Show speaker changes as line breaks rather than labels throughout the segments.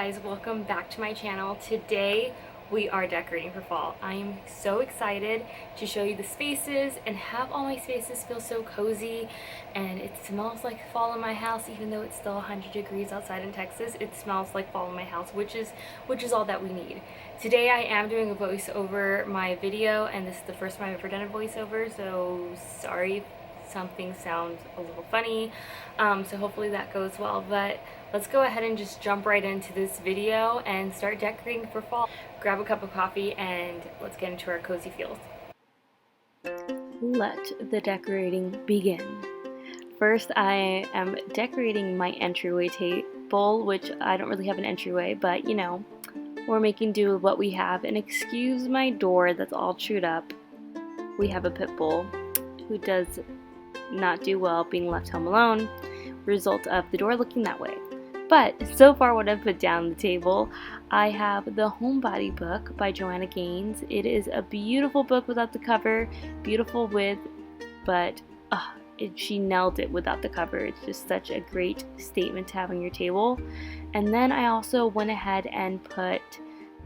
guys, welcome back to my channel. Today we are decorating for fall. I am so excited to show you the spaces and have all my spaces feel so cozy, and it smells like fall in my house. Even though it's still 100 degrees outside in Texas, it smells like fall in my house, which is all that we need. Today I am doing a voice over my video, and this is the first time I've ever done a voiceover, so sorry if something sounds a little funny. So hopefully that goes well, but let's go ahead and just jump right into this video and start decorating for fall. Grab a cup of coffee and let's get into our cozy feels. Let the decorating begin. First, I am decorating my entryway table, which I don't really have an entryway, but you know, we're making do with what we have. And excuse my door that's all chewed up. We have a pit bull who does not do well being left home alone, result of the door looking that way. But so far what I've put down the table, I have the Homebody book by Joanna Gaines. It is a beautiful book without the cover, beautiful with, but she nailed it without the cover. It's just such a great statement to have on your table. And then I also went ahead and put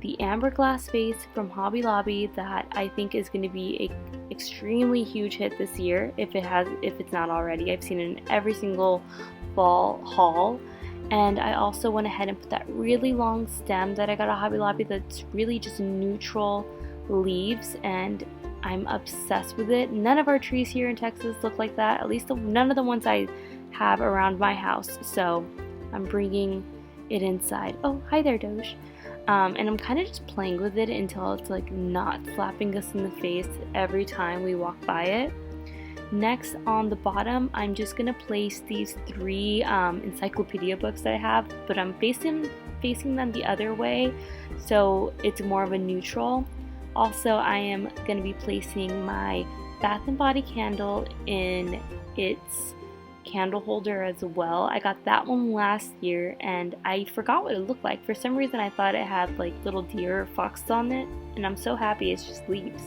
the amber glass vase from Hobby Lobby that I think is going to be a extremely huge hit this year, if it's not already. I've seen it in every single fall haul. And I also went ahead and put that really long stem that I got at Hobby Lobby that's really just neutral leaves, and I'm obsessed with it. None of our trees here in Texas look like that, at least none of the ones I have around my house, so I'm bringing it inside. Oh, hi there, Doge. And I'm kind of just playing with it until it's like not slapping us in the face every time we walk by it. Next, on the bottom, I'm just going to place these three encyclopedia books that I have, but I'm facing them the other way, so it's more of a neutral. Also, I am going to be placing my Bath & Body candle in its candle holder as well. I got that one last year and I forgot what it looked like. For some reason I thought it had like little deer or foxes on it, and I'm so happy it's just leaves.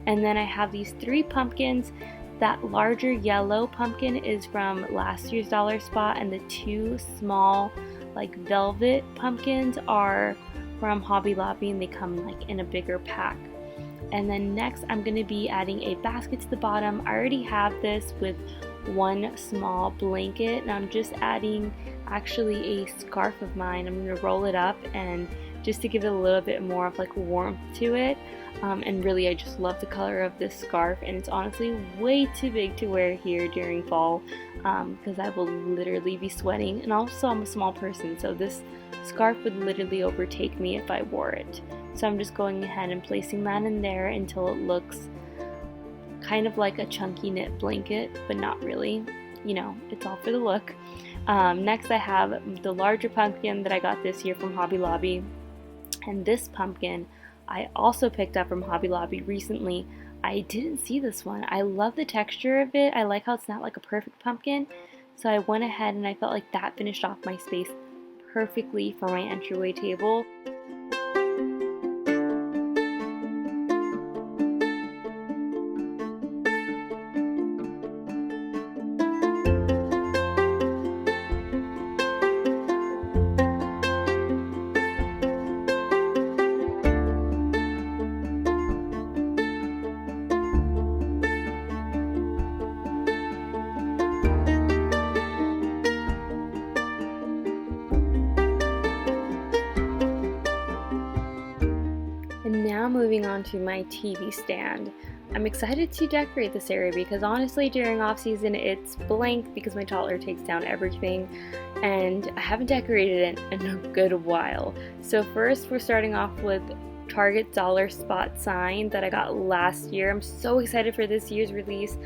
And then I have these three pumpkins. That larger yellow pumpkin is from last year's dollar spot, and the two small like velvet pumpkins are from Hobby Lobby, and they come like in a bigger pack. And then next I'm going to be adding a basket to the bottom. I already have this with one small blanket, and I'm just adding actually a scarf of mine. I'm going to roll it up and just to give it a little bit more of like warmth to it. And really I just love the color of this scarf, and it's honestly way too big to wear here during fall because I will literally be sweating, and also I'm a small person, so this scarf would literally overtake me if I wore it. So I'm just going ahead and placing that in there until it looks kind of like a chunky knit blanket, but not really, you know, it's all for the look. Next I have the larger pumpkin that I got this year from Hobby Lobby, and this pumpkin I also picked up from Hobby Lobby recently. I didn't see this one. I love the texture of it. I like how it's not like a perfect pumpkin, so I went ahead and I felt like that finished off my space perfectly for my entryway table. Now moving on to my TV stand. I'm excited to decorate this area because honestly during off season it's blank because my toddler takes down everything, and I haven't decorated it in a good while. So first we're starting off with Target dollar spot sign that I got last year. I'm so excited for this year's release.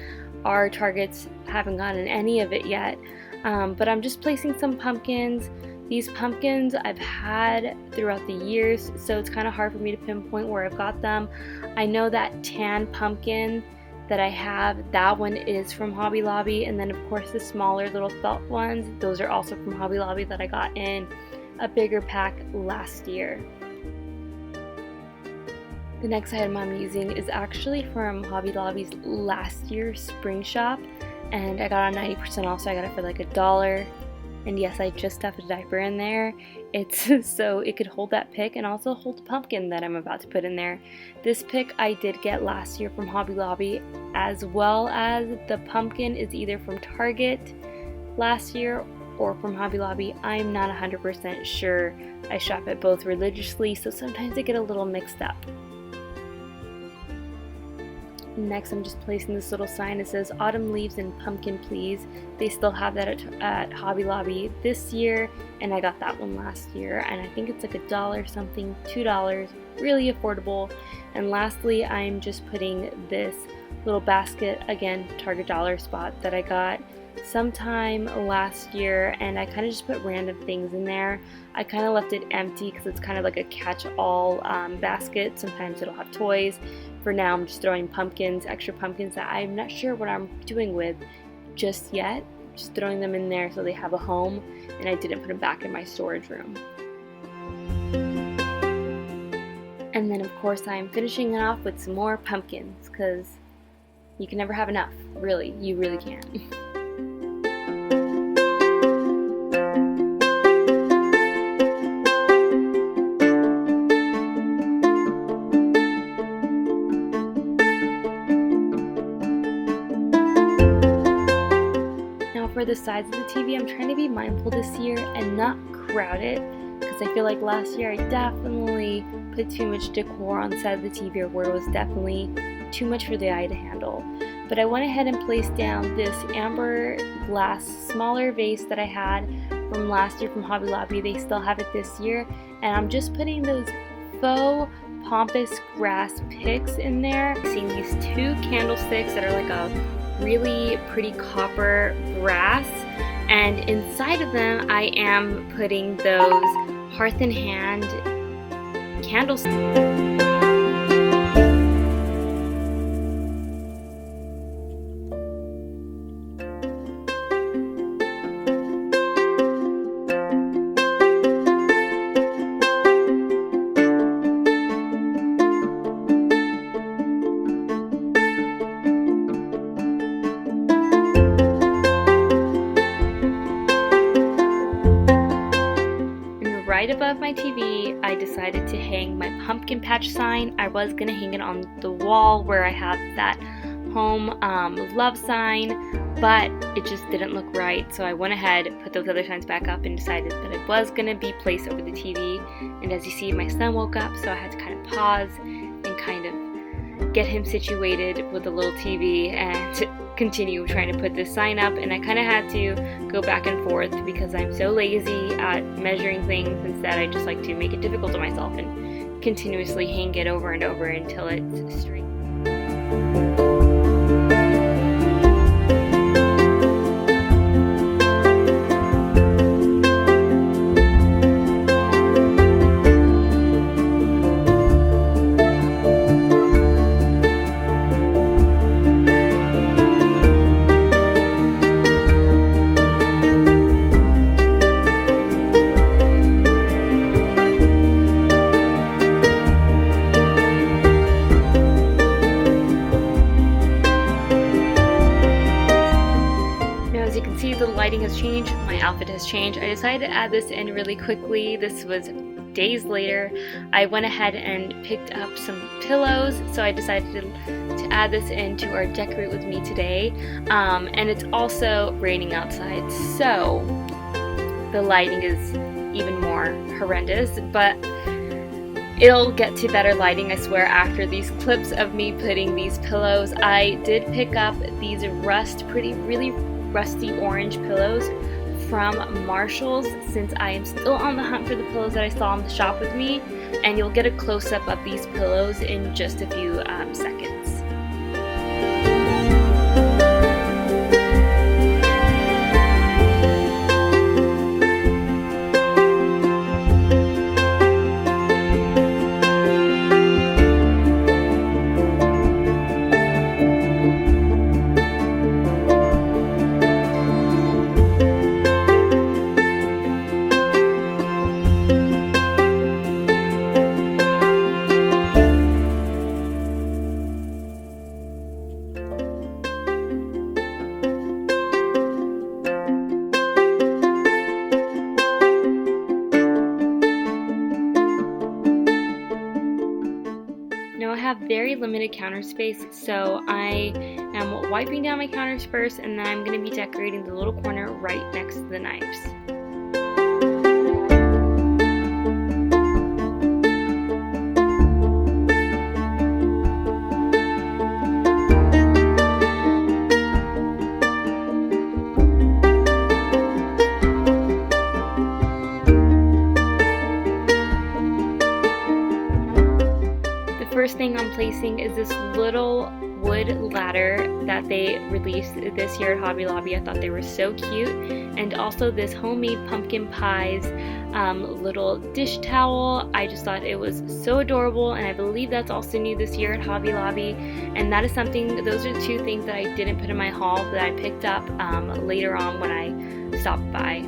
Our Targets haven't gotten any of it yet, but I'm just placing some pumpkins. These pumpkins I've had throughout the years, so it's kind of hard for me to pinpoint where I've got them. I know that tan pumpkin that I have, that one is from Hobby Lobby, and then of course the smaller little felt ones, those are also from Hobby Lobby that I got in a bigger pack last year. The next item I'm using is actually from Hobby Lobby's last year's spring shop, and I got on 90% off, so I got it for like $1. And yes, I just stuffed a diaper in there. It's so it could hold that pick and also hold the pumpkin that I'm about to put in there. This pick I did get last year from Hobby Lobby, as well as the pumpkin is either from Target last year or from Hobby Lobby. I'm not 100% sure. I shop at both religiously, so sometimes I get a little mixed up. Next, I'm just placing this little sign that says Autumn Leaves and Pumpkin Please. They still have that at Hobby Lobby this year, and I got that one last year, and I think it's like $1 something, $2, really affordable. And lastly, I'm just putting this little basket, again, Target dollar spot, that I got sometime last year, and I kind of just put random things in there. I kind of left it empty because it's kind of like a catch-all basket. Sometimes it'll have toys. For now, I'm just throwing pumpkins, extra pumpkins that I'm not sure what I'm doing with just yet. Just throwing them in there so they have a home, and I didn't put them back in my storage room. And then of course I'm finishing it off with some more pumpkins, because you can never have enough, really, you really can't. For the sides of the TV, I'm trying to be mindful this year and not crowd it, because I feel like last year I definitely put too much decor on the side of the TV, where it was definitely too much for the eye to handle. But I went ahead and placed down this amber glass smaller vase that I had from last year from Hobby Lobby. They still have it this year, and I'm just putting those faux pampas grass picks in there. Seeing these two candlesticks that are like a really pretty copper brass, and inside of them I am putting those hearth and hand candlesticks. Right above my TV, I decided to hang my pumpkin patch sign. I was going to hang it on the wall where I have that home love sign, but it just didn't look right. So I went ahead, put those other signs back up, and decided that it was going to be placed over the TV. And as you see, my son woke up, so I had to kind of pause and kind of get him situated with the little TV and continue trying to put this sign up. And I kind of had to go back and forth because I'm so lazy at measuring things. Instead, I just like to make it difficult on myself and continuously hang it over and over until it's straight. The lighting has changed, my outfit has changed. I decided to add this in really quickly. This was days later. I went ahead and picked up some pillows, so I decided to add this into our Decorate With Me today. And it's also raining outside, so the lighting is even more horrendous, but it'll get to better lighting, I swear, after these clips of me putting these pillows. I did pick up these really rusty orange pillows from Marshall's, since I am still on the hunt for the pillows that I saw in the shop with me, and you'll get a close-up of these pillows in just a few seconds. very limited counter space, so I am wiping down my counters first, and then I'm going to be decorating the little corner right next to the knives. First thing I'm placing is this little wood ladder that they released this year at Hobby Lobby. I thought they were so cute. And also this homemade pumpkin pies little dish towel. I just thought it was so adorable, and I believe that's also new this year at Hobby Lobby. And that is something, those are two things that I didn't put in my haul that I picked up later on when I stopped by.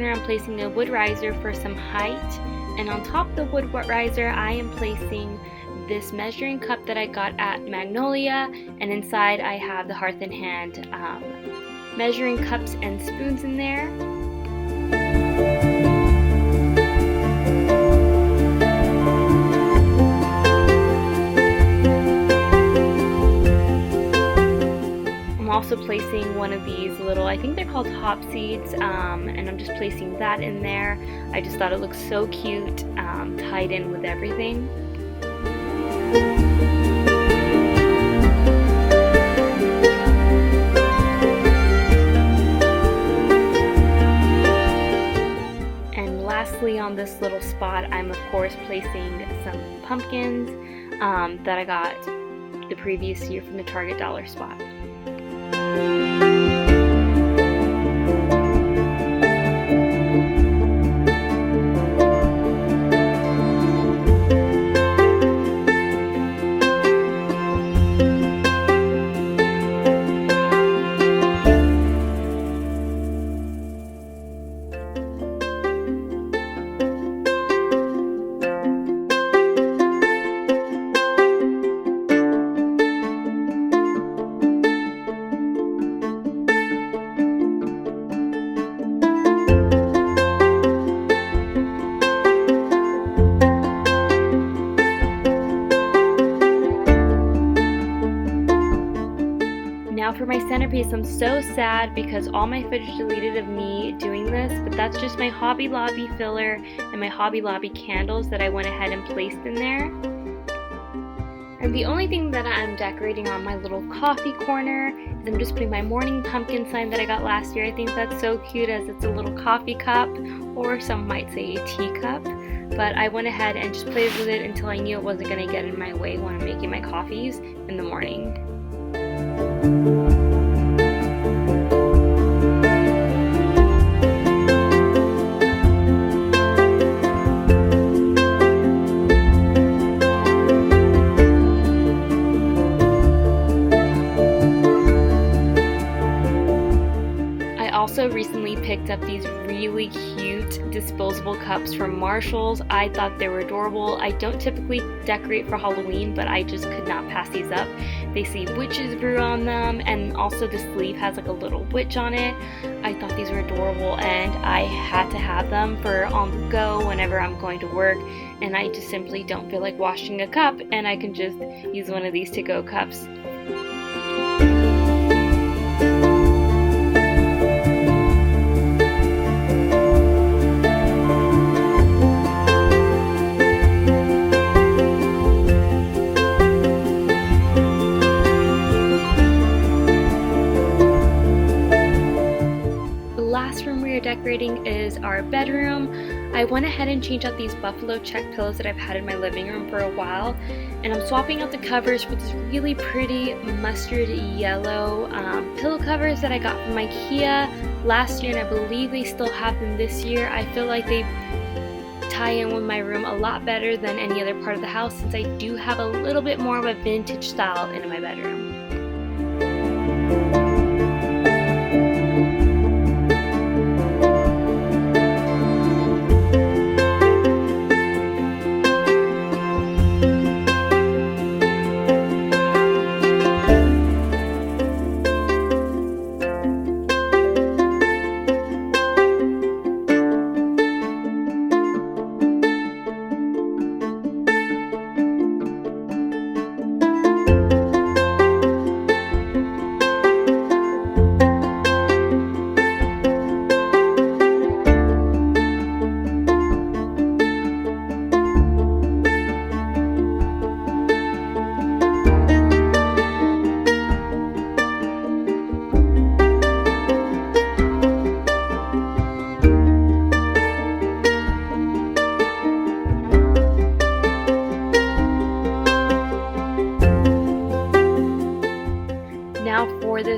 I'm placing a wood riser for some height, and on top of the wood riser I am placing this measuring cup that I got at Magnolia, and inside I have the Hearth and Hand measuring cups and spoons in there. Also placing one of these little, I think they're called hop seeds, and I'm just placing that in there. I just thought it looked so cute, tied in with everything. And lastly, on this little spot, I'm of course placing some pumpkins that I got the previous year from the Target dollar spot. Now for my centerpiece, I'm so sad because all my footage deleted of me doing this, but that's just my Hobby Lobby filler and my Hobby Lobby candles that I went ahead and placed in there. And the only thing that I'm decorating on my little coffee corner is I'm just putting my morning pumpkin sign that I got last year. I think that's so cute as it's a little coffee cup, or some might say a teacup. But I went ahead and just played with it until I knew it wasn't going to get in my way when I'm making my coffees in the morning. Also recently picked up these really cute disposable cups from Marshall's. I thought they were adorable. I don't typically decorate for Halloween, but I just could not pass these up. They say witch's brew on them, and also the sleeve has like a little witch on it. I thought these were adorable, and I had to have them for on the go whenever I'm going to work, and I just simply don't feel like washing a cup, and I can just use one of these to-go cups. Decorating is our bedroom. I went ahead and changed out these buffalo check pillows that I've had in my living room for a while, and I'm swapping out the covers for this really pretty mustard yellow pillow covers that I got from IKEA last year, and I believe they still have them this year. I feel like they tie in with my room a lot better than any other part of the house, since I do have a little bit more of a vintage style in my bedroom.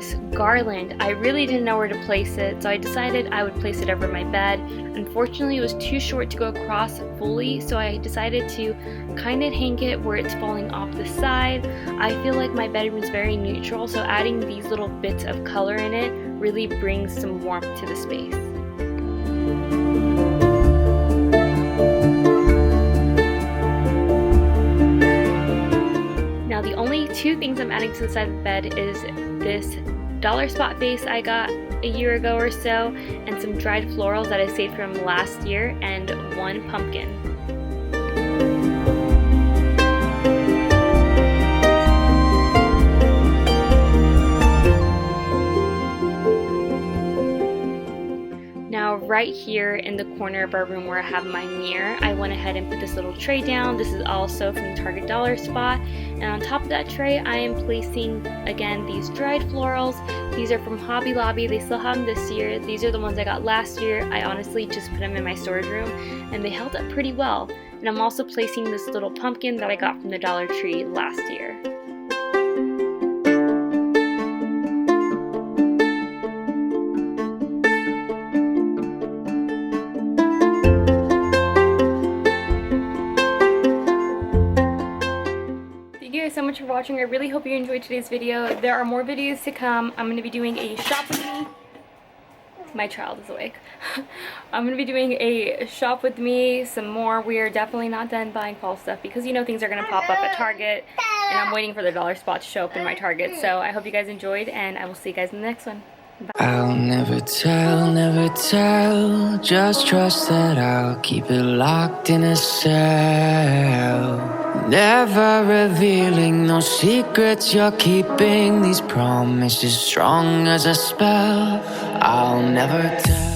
this garland. I really didn't know where to place it, so I decided I would place it over my bed. Unfortunately, it was too short to go across fully, so I decided to kind of hang it where it's falling off the side. I feel like my bedroom is very neutral, so adding these little bits of color in it really brings some warmth to the space. Now the only two things I'm adding to the side of the bed is this dollar spot vase I got a year ago or so, and some dried florals that I saved from last year, and one pumpkin. Now right here in the corner of our room where I have my mirror, I went ahead and put this little tray down. This is also from the Target Dollar Spot. And on top of that tray, I am placing, again, these dried florals. These are from Hobby Lobby. They still have them this year. These are the ones I got last year. I honestly just put them in my storage room, and they held up pretty well. And I'm also placing this little pumpkin that I got from the Dollar Tree last year. Thank you guys so much for watching. I really hope you enjoyed today's video. There are more videos to come. I'm going to be doing a shop with me. My child is awake. I'm going to be doing a shop with me, some more. We are definitely not done buying fall stuff because you know things are going to pop up at Target, and I'm waiting for the dollar spot to show up in my Target. So I hope you guys enjoyed, and I will see you guys in the next one. Bye.
I'll never tell, just trust that I'll keep it locked in a cell. Never revealing no secrets you're keeping, these promises strong as a spell. I'll never tell.